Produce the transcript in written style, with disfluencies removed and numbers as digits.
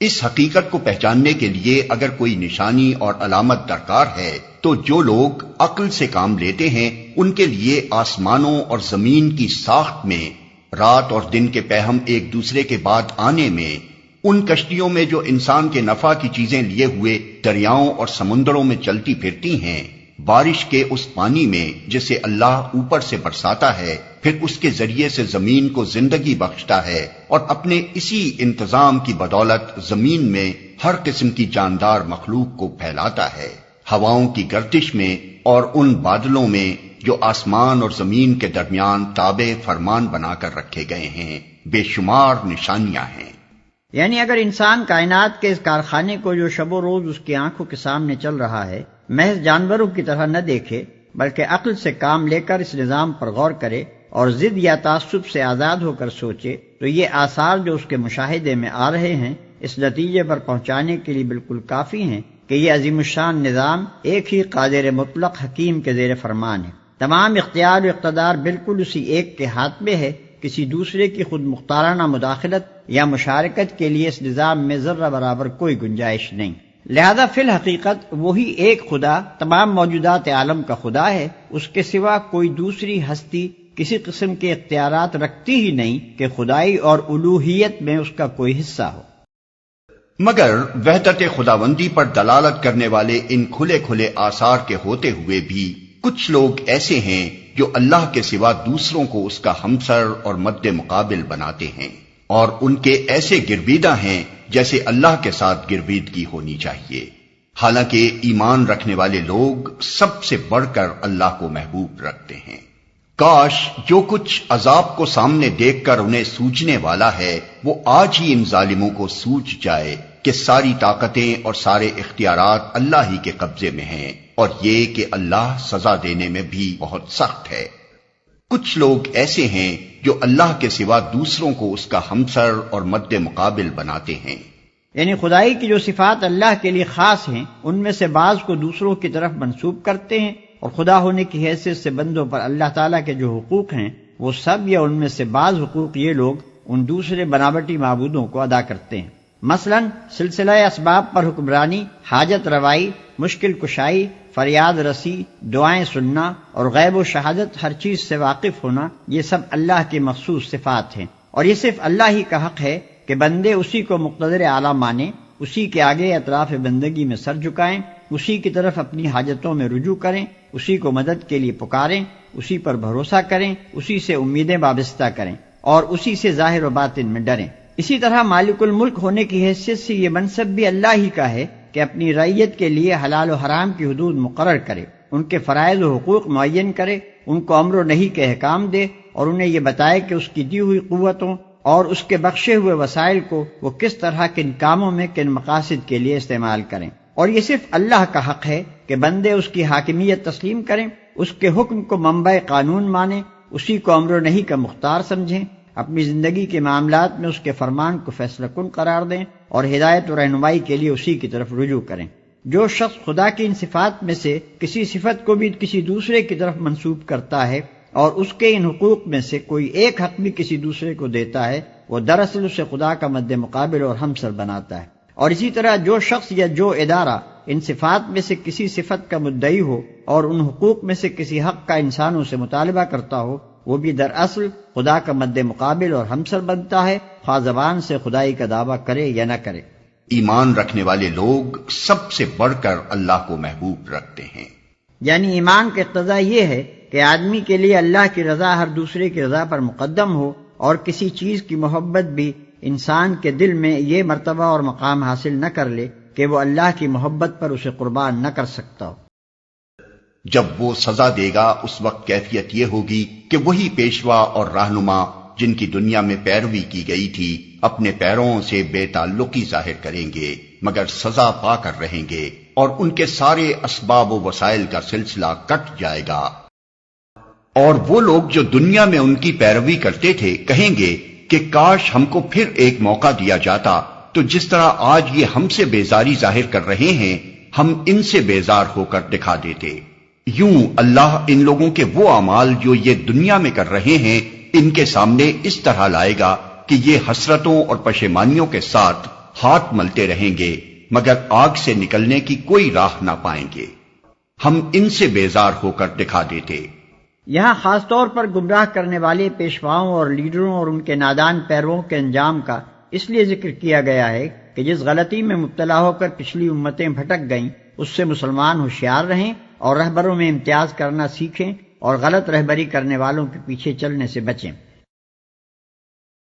اس حقیقت کو پہچاننے کے لیے اگر کوئی نشانی اور علامت درکار ہے تو جو لوگ عقل سے کام لیتے ہیں ان کے لیے آسمانوں اور زمین کی ساخت میں، رات اور دن کے پہم ایک دوسرے کے بعد آنے میں، ان کشتیوں میں جو انسان کے نفع کی چیزیں لیے ہوئے دریاؤں اور سمندروں میں چلتی پھرتی ہیں، بارش کے اس پانی میں جسے اللہ اوپر سے برساتا ہے، پھر اس کے ذریعے سے زمین کو زندگی بخشتا ہے اور اپنے اسی انتظام کی بدولت زمین میں ہر قسم کی جاندار مخلوق کو پھیلاتا ہے، ہواؤں کی گردش میں اور ان بادلوں میں جو آسمان اور زمین کے درمیان تابع فرمان بنا کر رکھے گئے ہیں، بے شمار نشانیاں ہیں۔ یعنی اگر انسان کائنات کے اس کارخانے کو جو شب و روز اس کی آنکھوں کے سامنے چل رہا ہے محض جانوروں کی طرح نہ دیکھے، بلکہ عقل سے کام لے کر اس نظام پر غور کرے اور ضد یا تعصب سے آزاد ہو کر سوچے، تو یہ آثار جو اس کے مشاہدے میں آ رہے ہیں اس نتیجے پر پہنچانے کے لیے بالکل کافی ہیں کہ یہ عظیم الشان نظام ایک ہی قادر مطلق حکیم کے زیر فرمان ہے۔ تمام اختیار و اقتدار بالکل اسی ایک کے ہاتھ میں ہے، کسی دوسرے کی خود مختارانہ مداخلت یا مشارکت کے لیے اس نظام میں ذرہ برابر کوئی گنجائش نہیں۔ لہذا فی الحقیقت وہی ایک خدا تمام موجودات عالم کا خدا ہے، اس کے سوا کوئی دوسری ہستی کسی قسم کے اختیارات رکھتی ہی نہیں کہ خدائی اور الوہیت میں اس کا کوئی حصہ ہو۔ مگر وحدت خداوندی پر دلالت کرنے والے ان کھلے کھلے آثار کے ہوتے ہوئے بھی کچھ لوگ ایسے ہیں جو اللہ کے سوا دوسروں کو اس کا ہمسر اور مد مقابل بناتے ہیں، اور ان کے ایسے گرویدہ ہیں جیسے اللہ کے ساتھ گرویدگی ہونی چاہیے، حالانکہ ایمان رکھنے والے لوگ سب سے بڑھ کر اللہ کو محبوب رکھتے ہیں۔ کاش جو کچھ عذاب کو سامنے دیکھ کر انہیں سوچنے والا ہے وہ آج ہی ان ظالموں کو سوچ جائے کہ ساری طاقتیں اور سارے اختیارات اللہ ہی کے قبضے میں ہیں، اور یہ کہ اللہ سزا دینے میں بھی بہت سخت ہے۔ کچھ لوگ ایسے ہیں جو اللہ کے سوا دوسروں کو اس کا ہمسر اور مد مقابل بناتے ہیں، یعنی خدائی کی جو صفات اللہ کے لیے خاص ہیں ان میں سے بعض کو دوسروں کی طرف منسوب کرتے ہیں، اور خدا ہونے کی حیثیت سے بندوں پر اللہ تعالیٰ کے جو حقوق ہیں وہ سب یا ان میں سے بعض حقوق یہ لوگ ان دوسرے بناوٹی معبودوں کو ادا کرتے ہیں۔ مثلا سلسلہ اسباب پر حکمرانی، حاجت روائی، مشکل کشائی، فریاد رسی، دعائیں سننا اور غیب و شہادت ہر چیز سے واقف ہونا، یہ سب اللہ کی مخصوص صفات ہیں، اور یہ صرف اللہ ہی کا حق ہے کہ بندے اسی کو مقتدر اعلیٰ مانیں، اسی کے آگے اطراف بندگی میں سر جھکائیں، اسی کی طرف اپنی حاجتوں میں رجوع کریں، اسی کو مدد کے لیے پکاریں، اسی پر بھروسہ کریں، اسی سے امیدیں وابستہ کریں اور اسی سے ظاہر و باطن میں ڈریں۔ اسی طرح مالک الملک ہونے کی حیثیت سے یہ منصب بھی اللہ ہی کا ہے کہ اپنی رعیت کے لیے حلال و حرام کی حدود مقرر کرے، ان کے فرائض و حقوق معین کرے، ان کو امر و نہی کے احکام دے، اور انہیں یہ بتائے کہ اس کی دی ہوئی قوتوں اور اس کے بخشے ہوئے وسائل کو وہ کس طرح کن کاموں میں کن مقاصد کے لیے استعمال کریں۔ اور یہ صرف اللہ کا حق ہے کہ بندے اس کی حاکمیت تسلیم کریں، اس کے حکم کو منبع قانون مانیں، اسی کو امر و نہی کا مختار سمجھیں، اپنی زندگی کے معاملات میں اس کے فرمان کو فیصلہ کن قرار دیں اور ہدایت و رہنمائی کے لیے اسی کی طرف رجوع کریں۔ جو شخص خدا کی ان صفات میں سے کسی صفت کو بھی کسی دوسرے کی طرف منسوب کرتا ہے اور اس کے ان حقوق میں سے کوئی ایک حق بھی کسی دوسرے کو دیتا ہے، وہ دراصل اسے خدا کا مد مقابل اور ہمسر بناتا ہے۔ اور اسی طرح جو شخص یا جو ادارہ ان صفات میں سے کسی صفت کا مدعی ہو اور ان حقوق میں سے کسی حق کا انسانوں سے مطالبہ کرتا ہو، وہ بھی دراصل خدا کا مد مقابل اور ہمسر بنتا ہے، خواہ زبان سے خدائی کا دعویٰ کرے یا نہ کرے۔ ایمان رکھنے والے لوگ سب سے بڑھ کر اللہ کو محبوب رکھتے ہیں۔ یعنی ایمان کا اقتضا یہ ہے کہ آدمی کے لیے اللہ کی رضا ہر دوسرے کی رضا پر مقدم ہو، اور کسی چیز کی محبت بھی انسان کے دل میں یہ مرتبہ اور مقام حاصل نہ کر لے کہ وہ اللہ کی محبت پر اسے قربان نہ کر سکتا ہو۔ جب وہ سزا دے گا اس وقت کیفیت یہ ہوگی کہ وہی پیشوا اور رہنما جن کی دنیا میں پیروی کی گئی تھی اپنے پیروں سے بے تعلقی ظاہر کریں گے، مگر سزا پا کر رہیں گے، اور ان کے سارے اسباب و وسائل کا سلسلہ کٹ جائے گا۔ اور وہ لوگ جو دنیا میں ان کی پیروی کرتے تھے کہیں گے کہ کاش ہم کو پھر ایک موقع دیا جاتا تو جس طرح آج یہ ہم سے بیزاری ظاہر کر رہے ہیں ہم ان سے بیزار ہو کر دکھا دیتے۔ یوں اللہ ان لوگوں کے وہ اعمال جو یہ دنیا میں کر رہے ہیں ان کے سامنے اس طرح لائے گا کہ یہ حسرتوں اور پشیمانیوں کے ساتھ ہاتھ ملتے رہیں گے مگر آگ سے نکلنے کی کوئی راہ نہ پائیں گے، ہم ان سے بیزار ہو کر دکھا دیتے۔ یہاں خاص طور پر گمراہ کرنے والے پیشواؤں اور لیڈروں اور ان کے نادان پیرووں کے انجام کا اس لیے ذکر کیا گیا ہے کہ جس غلطی میں مبتلا ہو کر پچھلی امتیں بھٹک گئیں اس سے مسلمان ہوشیار رہیں اور رہبروں میں امتیاز کرنا سیکھیں اور غلط رہبری کرنے والوں کے پیچھے چلنے سے بچیں۔